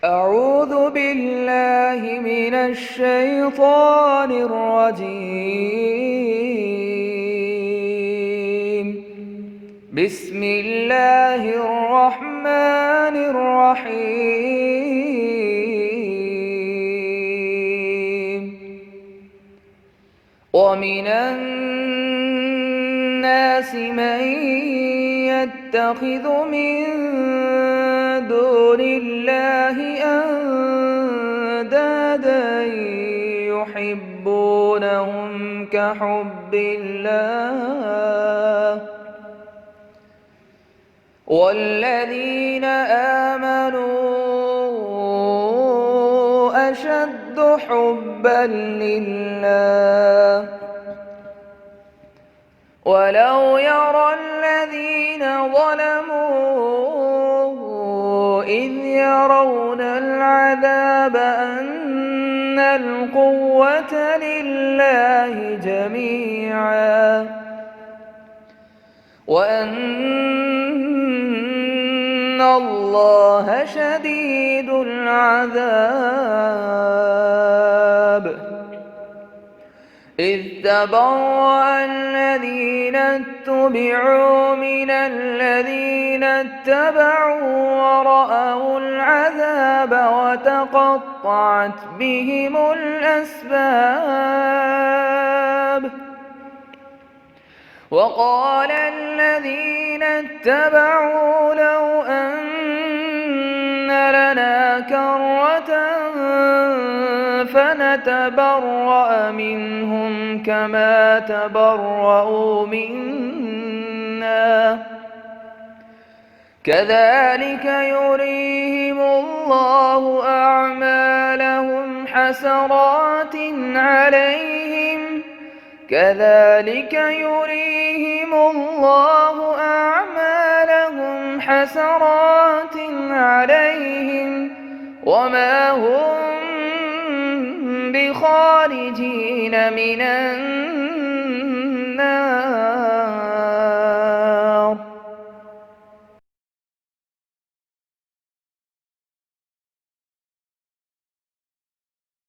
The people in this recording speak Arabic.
أعوذ بالله من الشيطان الرجيم. بسم الله الرحمن الرحيم. ومن الناس من يتخذ من دون الله أندادا يحبونهم كحب الله والذين آمنوا أشد حبا لله ولو يرى الذين ظلموا إذ يرون العذاب أن القوة لله جميعا وأن الله شديد العذاب. إذ تبرأ الذين اتبعوا من الذين اتبعوا ورأوا العذاب وتقطعت بهم الأسباب. وقال الذين اتبعوا لو أن لنا كرة فنتبرأ منهم كما تبرأوا منا كذلك يريهم الله أعمالهم حسرات عليهم وما هم بخارجين من النار.